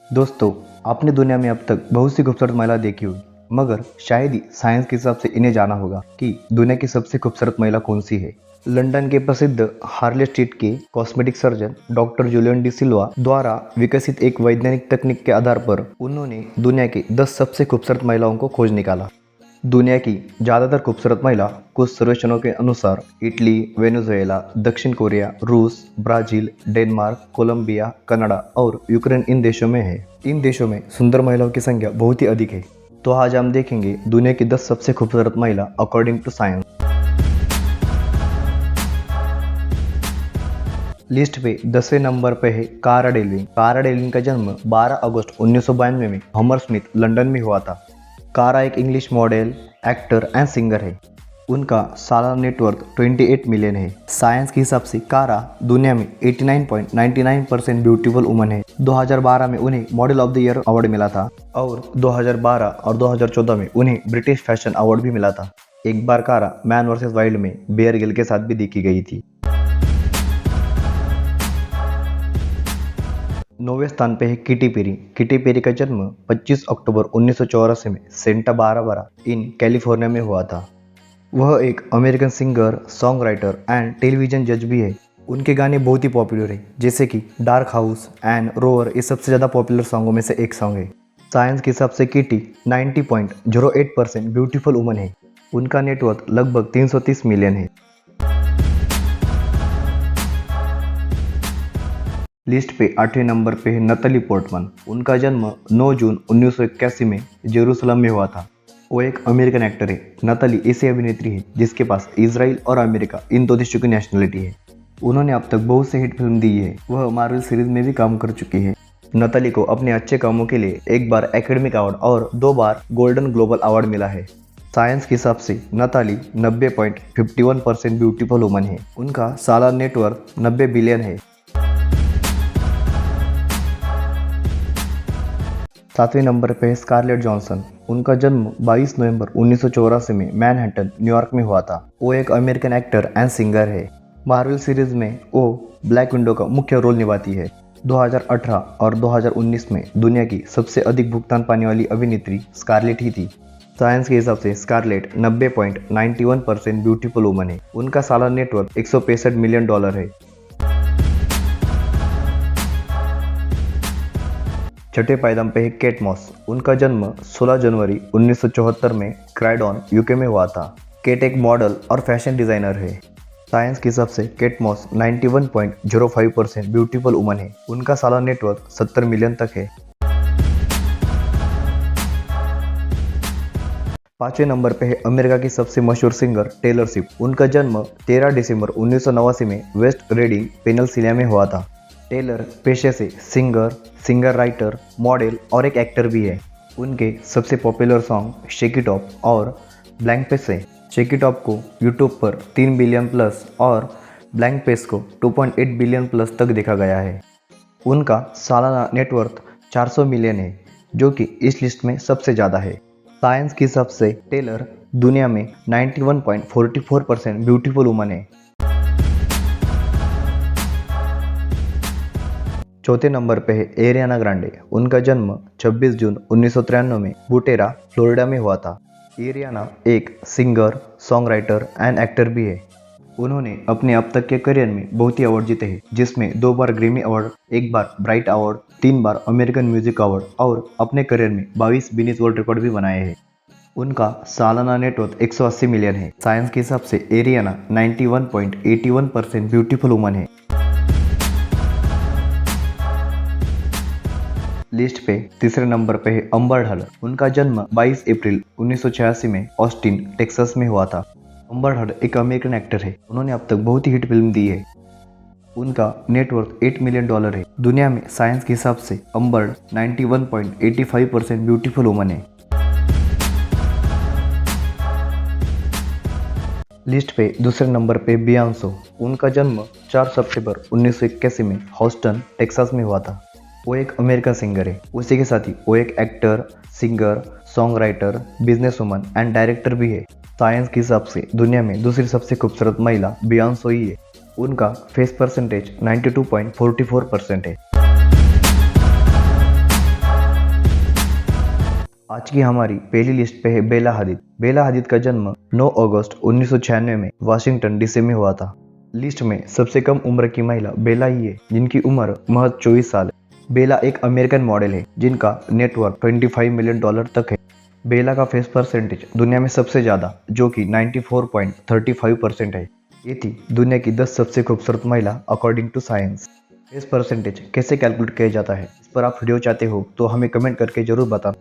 दोस्तों, आपने दुनिया में अब तक बहुत सी खूबसूरत महिला देखी होगी, मगर शायद ही साइंस के हिसाब से इन्हें जाना होगा कि दुनिया की सबसे खूबसूरत महिला कौन सी है। लंदन के प्रसिद्ध हार्ले स्ट्रीट के cosmetic surgeon doctor Julian De Silva द्वारा विकसित एक वैज्ञानिक तकनीक के आधार पर उन्होंने दुनिया की 10 सबसे खूबसूरत महिलाओं को खोज निकाला। दुनिया की ज़्यादातर खूबसूरत महिला कुछ सर्वेक्षणों के अनुसार इटली, वेनेजुएला, दक्षिण कोरिया, रूस, ब्राज़ील, डेनमार्क, कोलंबिया, कनाडा और यूक्रेन इन देशों में है। इन देशों में सुंदर महिलाओं की संख्या बहुत ही अधिक है। तो आज हम देखेंगे दुनिया की 10 सबसे खूबसूरत महिला अकॉर्डिंग टू साइंस। लिस्ट पे 10वें नंबर पे है कारा डेलविन। कारा डेलविन का जन्म 12 अगस्त 1992 में हमरस्मिथ, लंदन में हुआ था। कारा एक English model, actor and singer है। उनका सालाना नेटवर्थ 28 मिलियन है। साइंस के हिसाब से कारा दुनिया में 89.99% ब्यूटीफुल वुमन है। 2012 में उन्हें model of the year award मिला था और 2012 और 2014 में उन्हें ब्रिटिश फैशन अवार्ड भी मिला था। एक बार कारा मैन वर्सेस वाइल्ड में बेयर गिल के साथ भी देखी गई थी। 9वें स्थान पे है किटी पेरी। किटी पेरी का जन्म 25 अक्टूबर 1984 में सेंटा बारबरा इन कैलिफोर्निया में हुआ था। वह एक American singer, song writer and television जज भी है। उनके गाने बहुत ही पॉपुलर है, जैसे कि डार्क हाउस एंड रोवर, ये सबसे ज़्यादा पॉपुलर सॉन्गों में से एक सॉन्ग है। साइंस के हिसाब से किटी 90.08% ब्यूटीफुल वुमन है। उनका नेटवर्थ लगभग 330 मिलियन है। लिस्ट पे 8वें नंबर पे है नताली पोर्टमन। उनका जन्म 9 जून 1981 में जेरूसलम में हुआ था। वो एक अमेरिकन एक्टर है। नताली ऐसी अभिनेत्री है जिसके पास इजराइल और अमेरिका इन दो देशों की नेशनलिटी है। उन्होंने अब तक बहुत से हिट फिल्म दी है। वह मार्वल सीरीज में भी काम कर चुकी है। नताली को अपने अच्छे कामों के लिए एक बार एकेडमिक अवार्ड और 2 बार गोल्डन ग्लोबल अवार्ड मिला है। साइंस के हिसाब से नताली 90.51% ब्यूटीफुल वुमन है। उनका सालाना नेटवर्थ 90 बिलियन है। 7वें नंबर पे है स्कारलेट जॉनसन। उनका जन्म 22 नवंबर 1984 में मैनहट्टन, न्यूयॉर्क में हुआ था। वो एक अमेरिकन एक्टर एंड सिंगर है। मार्वल सीरीज में वो ब्लैक विंडो का मुख्य रोल निभाती है। 2018 और 2019 में दुनिया की सबसे अधिक भुगतान पाने वाली अभिनेत्री स्कारलेट ही थी। साइंस के हिसाब से स्कारलेट 90.91% ब्यूटीफुल वुमन है। उनका सालाना नेटवर्थ $165 मिलियन है। 6ठे पायदान पे है केट मॉस। उनका जन्म 16 जनवरी 1974 में क्राइडॉन, यूके में हुआ था। केट एक मॉडल और फैशन डिजाइनर है। साइंस के हिसाब से केट मॉस 91.05% ब्यूटीफुल वुमन है। उनका सालाना नेटवर्थ 70 मिलियन तक है। 5वें नंबर पे है अमेरिका की सबसे मशहूर सिंगर टेलर स्विफ्ट। उनका जन्म 13 दिसंबर 1989 में वेस्ट रेडिंग, पेनिनसुला में हुआ था। टेलर पेशे से सिंगर राइटर, मॉडल और एक एक्टर भी है। उनके सबसे popular song shake it of और ब्लैंक पेस है। शेक इट ऑफ को यूट्यूब पर 3 बिलियन प्लस और ब्लैंक पेस को 2.8 बिलियन प्लस तक देखा गया है। उनका सालाना नेटवर्थ 400 मिलियन है, जो कि इस लिस्ट में सबसे ज़्यादा है। साइंस के हिसाब से टेलर दुनिया में 91.44% ब्यूटीफुल वुमन है। 4थे नंबर पे है एरियाना ग्रांडे। उनका जन्म 26 जून 1993 में बुटेरा, फ्लोरिडा में हुआ था। एरियाना एक singer, song writer and actor भी है। उन्होंने अपने अब तक के करियर में बहुत ही अवार्ड जीते हैं, जिसमें 2 बार ग्रैमी अवार्ड, 1 बार ब्राइट अवार्ड, 3 बार अमेरिकन म्यूजिक अवार्ड और अपने करियर में 22 गिनीज वर्ल्ड रिकॉर्ड भी बनाए हैं। उनका सालाना नेटवर्थ 180 मिलियन है। साइंस के हिसाब से एरियाना 91.81% ब्यूटीफुल वुमन है। लिस्ट पे 3रे नंबर पे है अम्बर हर्ड। उनका जन्म 22 अप्रैल 1986 में ऑस्टिन, टेक्सास में हुआ था। अम्बर हर्ड एक अमेरिकन एक्टर है। उन्होंने अब तक बहुत ही हिट फिल्म दी है। उनका नेटवर्थ $8 मिलियन है। दुनिया में साइंस के हिसाब से अम्बर 91.85% ब्यूटीफुल वुमन है। लिस्ट पे 2रे नंबर पे बियांसो। उनका जन्म 4 सितंबर 1981 में ह्यूस्टन, टेक्सास में हुआ था। वो एक अमेरिकन सिंगर है। उसी के साथ ही वो एक actor, singer, song writer, business woman and director भी है। साइंस के हिसाब से दुनिया में दूसरी सबसे खूबसूरत महिला बियांसो ही है। उनका फेस परसेंटेज 92.44% है। आज की हमारी पहली लिस्ट पे है बेला हदीद। बेला हदीद का जन्म 9 अगस्त 1996 में वाशिंगटन डीसी में हुआ था। लिस्ट में सबसे कम उम्र की महिला बेला ही है, जिनकी उम्र महज 24 साल है। बेला एक अमेरिकन मॉडल है जिनका नेटवर्क $25 मिलियन तक है। बेला का फेस परसेंटेज दुनिया में सबसे ज़्यादा, जो कि 94.35% है। ये थी दुनिया की 10 सबसे खूबसूरत महिला according to science. Face percentage कैसे कैलकुलेट किया जाता है, इस पर आप वीडियो चाहते हो तो हमें कमेंट करके जरूर बताना।